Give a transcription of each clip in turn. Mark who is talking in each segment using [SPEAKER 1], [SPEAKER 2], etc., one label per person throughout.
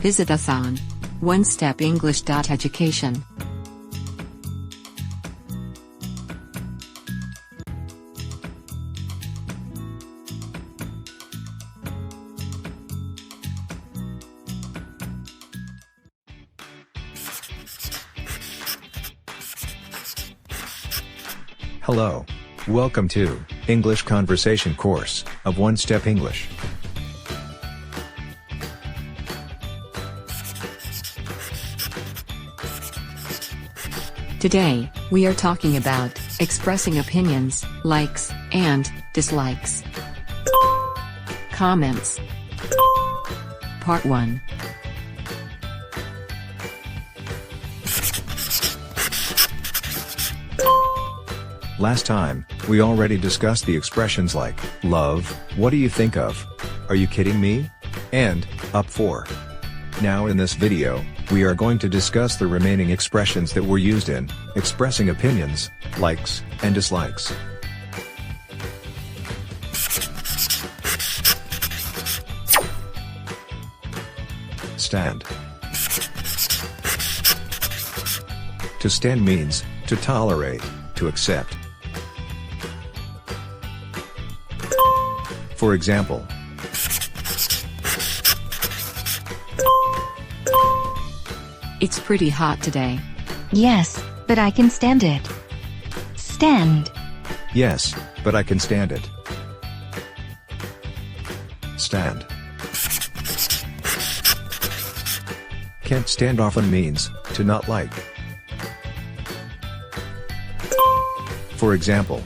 [SPEAKER 1] Visit us on onestepenglish.education.
[SPEAKER 2] Hello. Welcome to English Conversation course of One Step English.
[SPEAKER 1] Today, we are talking about expressing opinions, likes, and dislikes. Comments. Part 1.
[SPEAKER 2] Last time, we already discussed the expressions like, love, what do you think of? Are you kidding me? And, up for. Now in this video, we are going to discuss the remaining expressions that were used in expressing opinions, likes, and dislikes. Stand. To stand means to tolerate, to accept. For example,
[SPEAKER 1] It's pretty hot today.
[SPEAKER 3] Yes, but I can stand it. Stand.
[SPEAKER 2] yes, but I can stand it. Stand. Can't stand often means to not like. For example,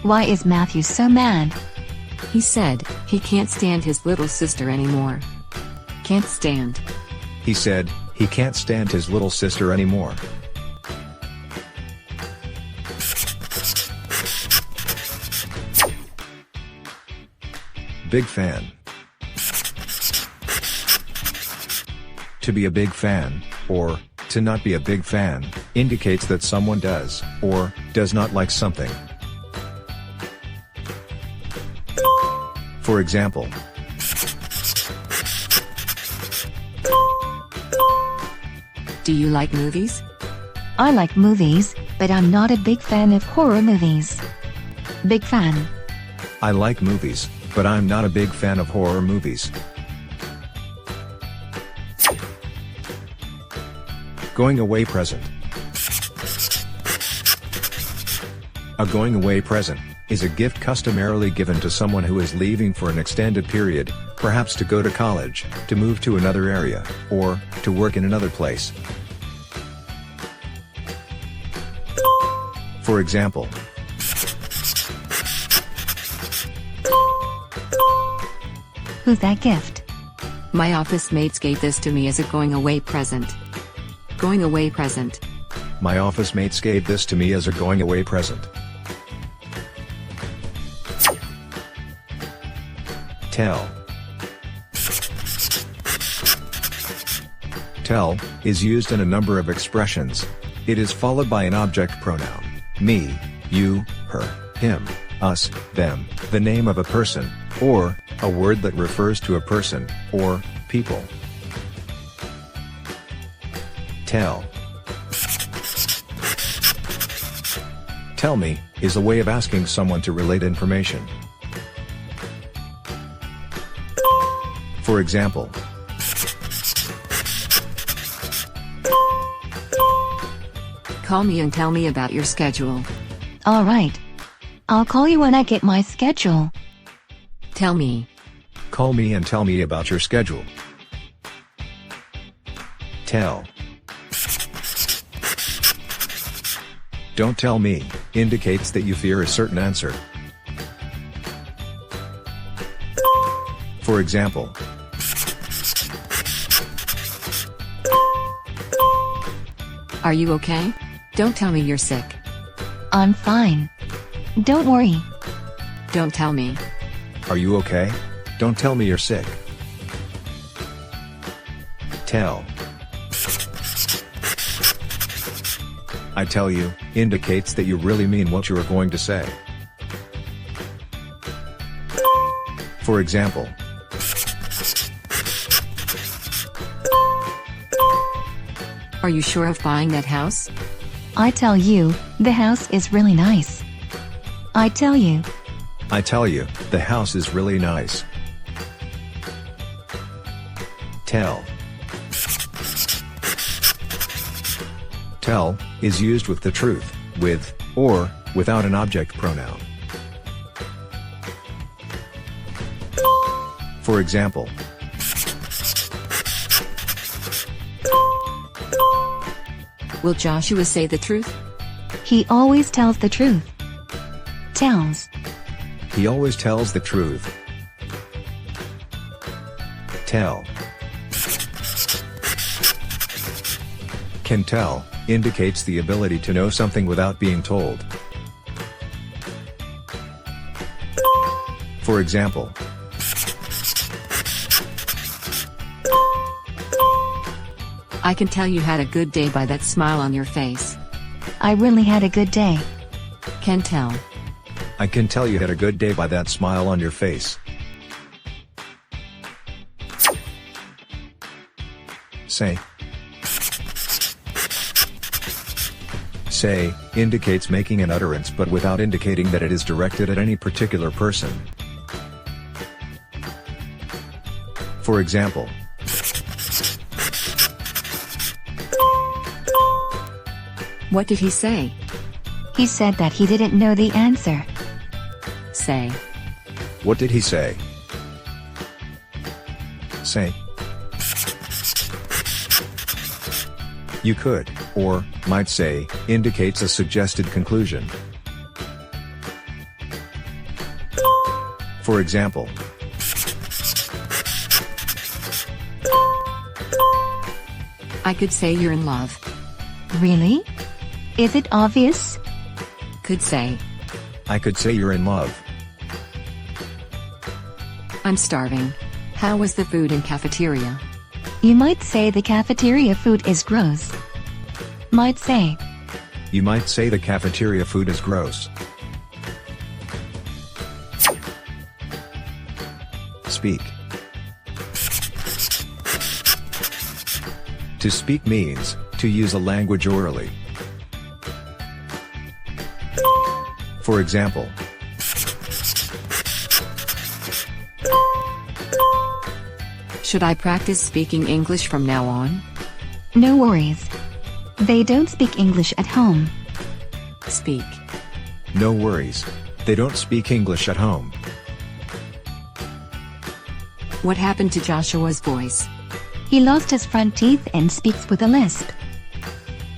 [SPEAKER 3] Why is Matthew so mad?
[SPEAKER 1] He said he can't stand his little sister anymore. Can't stand.
[SPEAKER 2] he said he can't stand his little sister anymore. Big fan. To be a big fan, or to not be a big fan, indicates that someone does, or does not like something. For example,
[SPEAKER 1] Do you like movies?
[SPEAKER 3] I like movies, but I'm not a big fan of horror movies. Big fan.
[SPEAKER 2] I like movies, but I'm not a big fan of horror movies. Going-away present. A going-away present is a gift customarily given to someone who is leaving for an extended period, perhaps to go to college, to move to another area, or to work in another place. For example,
[SPEAKER 3] Who's that gift?
[SPEAKER 1] My office mates gave this to me as a going-away present. Going-away present.
[SPEAKER 2] my office mates gave this to me as a going-away present. Tell. Tell is used in a number of expressions. It is followed by an object pronoun, me, you, her, him, us, them, the name of a person, or a word that refers to a person or people. Tell. Tell me is a way of asking someone to relate information. For example,
[SPEAKER 1] Call me and tell me about your schedule.
[SPEAKER 3] All right. I'll call you when I get my schedule.
[SPEAKER 1] Tell me.
[SPEAKER 2] call me and tell me about your schedule. Tell. Don't tell me indicates that you fear a certain answer. For example,
[SPEAKER 1] Are you okay? Don't tell me you're sick.
[SPEAKER 3] I'm fine. Don't worry.
[SPEAKER 1] Don't tell me.
[SPEAKER 2] are you okay? Don't tell me you're sick. Tell. I tell you indicates that you really mean what you are going to say. For example,
[SPEAKER 1] Are you sure of buying that house?
[SPEAKER 3] I tell you, the house is really nice. I tell you,
[SPEAKER 2] the house is really nice. Tell. Tell is used with the truth, with, or, without an object pronoun. For example,
[SPEAKER 1] Will Joshua say the truth?
[SPEAKER 3] he always tells the truth. Tells.
[SPEAKER 2] he always tells the truth. Tell. Can tell indicates the ability to know something without being told. For example,
[SPEAKER 1] I can tell you had a good day by that smile on your face.
[SPEAKER 3] I really had a good day.
[SPEAKER 1] Can tell.
[SPEAKER 2] I can tell you had a good day by that smile on your face. Say. Say indicates making an utterance but without indicating that it is directed at any particular person. For example,
[SPEAKER 1] What did he say?
[SPEAKER 3] He said that he didn't know the answer.
[SPEAKER 1] Say.
[SPEAKER 2] what did he say? Say. You could, or, might say, indicates a suggested conclusion. For example,
[SPEAKER 1] I could say you're in love.
[SPEAKER 3] Really? Is it obvious?
[SPEAKER 1] Could say.
[SPEAKER 2] I could say you're in love.
[SPEAKER 1] I'm starving. How was the food in cafeteria?
[SPEAKER 3] You might say the cafeteria food is gross. Might say.
[SPEAKER 2] You might say the cafeteria food is gross. Speak. To speak means to use a language orally. For example,
[SPEAKER 1] Should I practice speaking English from now on?
[SPEAKER 3] No worries. They don't speak English at home.
[SPEAKER 1] Speak.
[SPEAKER 2] no worries. They don't speak English at home.
[SPEAKER 1] What happened to Joshua's voice?
[SPEAKER 3] He lost his front teeth and speaks with a lisp.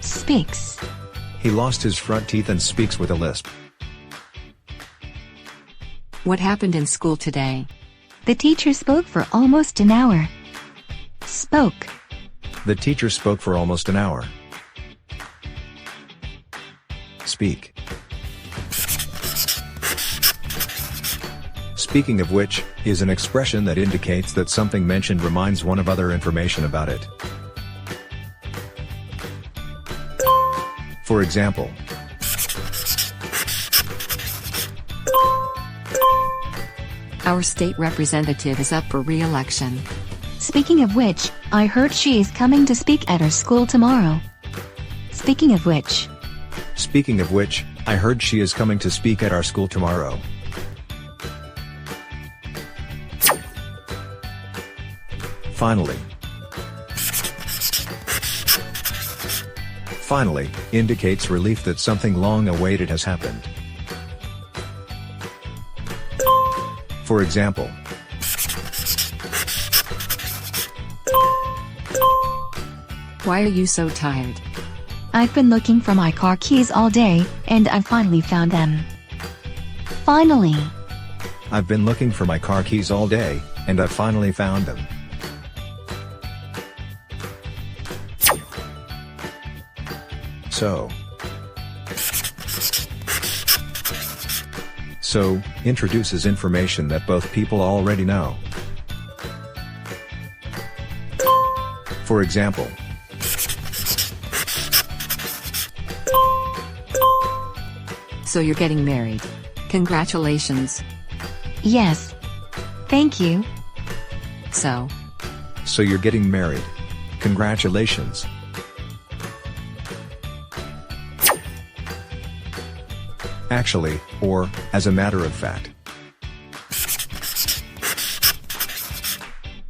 [SPEAKER 3] Speaks.
[SPEAKER 2] He lost his front teeth and speaks with a lisp.
[SPEAKER 1] What happened in school today?
[SPEAKER 3] The teacher spoke for almost an hour. Spoke.
[SPEAKER 2] The teacher spoke for almost an hour. Speak. Speaking of which, is an expression that indicates that something mentioned reminds one of other information about it. For example,
[SPEAKER 1] Our state representative is up for re-election.
[SPEAKER 3] Speaking of which, I heard she is coming to speak at our school tomorrow. Speaking of which,
[SPEAKER 2] I heard she is coming to speak at our school tomorrow. Finally. Finally indicates relief that something long awaited has happened. For example,
[SPEAKER 1] Why are you so tired?
[SPEAKER 3] I've been looking for my car keys all day, and I finally found them. Finally.
[SPEAKER 2] I've been looking for my car keys all day, and I finally found them. So introduces information that both people already know. For example,
[SPEAKER 1] So you're getting married. Congratulations.
[SPEAKER 3] Yes. Thank you.
[SPEAKER 1] So
[SPEAKER 2] you're getting married. Congratulations. Actually, or, as a matter of fact.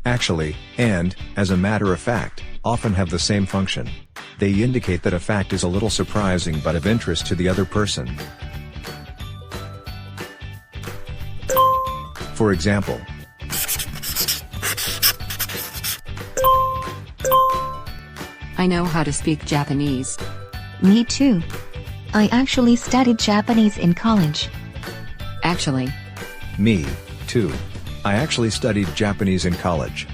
[SPEAKER 2] Actually, and, as a matter of fact, often have the same function. They indicate that a fact is a little surprising but of interest to the other person. For example,
[SPEAKER 1] I know how to speak Japanese.
[SPEAKER 3] Me too. I actually studied Japanese in college.
[SPEAKER 1] Actually,
[SPEAKER 2] me, too. I actually studied Japanese in college.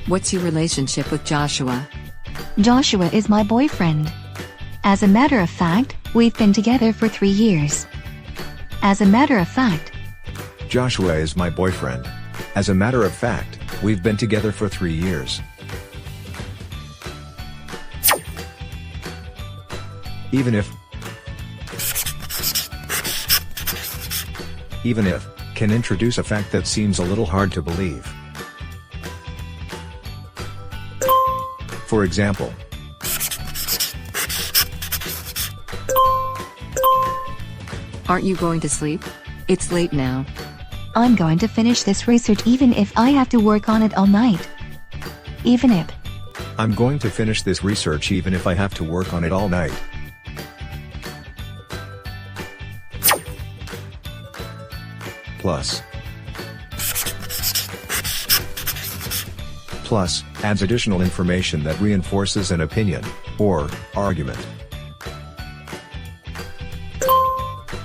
[SPEAKER 1] what's your relationship with Joshua?
[SPEAKER 3] Joshua is my boyfriend. As a matter of fact, we've been together for 3 years. As a matter of fact,
[SPEAKER 2] Joshua is my boyfriend. As a matter of fact, we've been together for 3 years. Even if can introduce a fact that seems a little hard to believe. For example,
[SPEAKER 1] Aren't you going to sleep? It's late now.
[SPEAKER 3] I'm going to finish this research even if I have to work on it all night. Even if.
[SPEAKER 2] I'm going to finish this research even if I have to work on it all night. Plus adds additional information that reinforces an opinion or argument.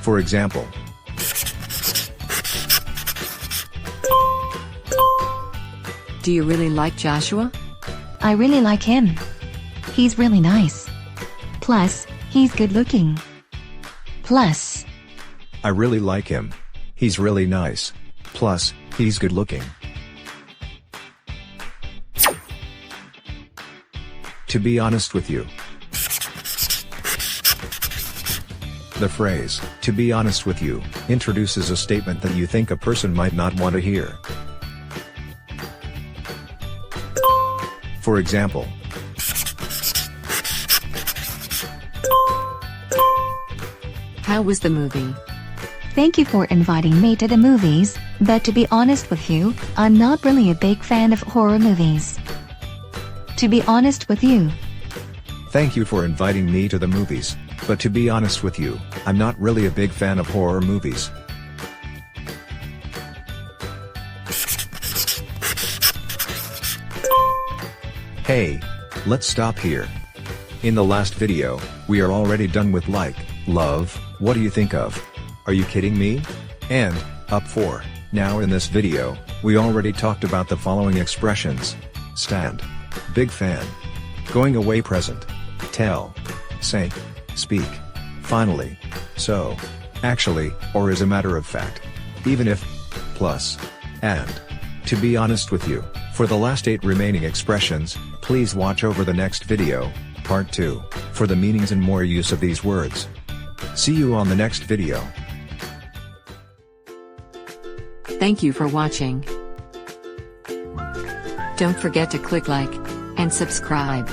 [SPEAKER 2] For example,
[SPEAKER 1] Do you really like Joshua?
[SPEAKER 3] I really like him. He's really nice. Plus, he's good looking. Plus,
[SPEAKER 2] I really like him. He's really nice. Plus, he's good looking. To be honest with you. The phrase, "to be honest with you," introduces a statement that you think a person might not want to hear. For example,
[SPEAKER 1] How was the movie?
[SPEAKER 3] thank you for inviting me to the movies, but to be honest with you, I'm not really a big fan of horror movies. To be honest with you.
[SPEAKER 2] thank you for inviting me to the movies, but to be honest with you, I'm not really a big fan of horror movies. Hey, let's stop here. In the last video, we are already done with like, love, what do you think of? Are you kidding me? And, up for. Now in this video, we already talked about the following expressions. Stand. Big fan. Going away present. Tell. Say. Speak. Finally. So. Actually, or as a matter of fact. Even if. Plus. And. To be honest with you, for the last 8 remaining expressions, please watch over the next video, part 2, for the meanings and more use of these words. See you on the next video.
[SPEAKER 1] Thank you for watching. Don't forget to click like and subscribe.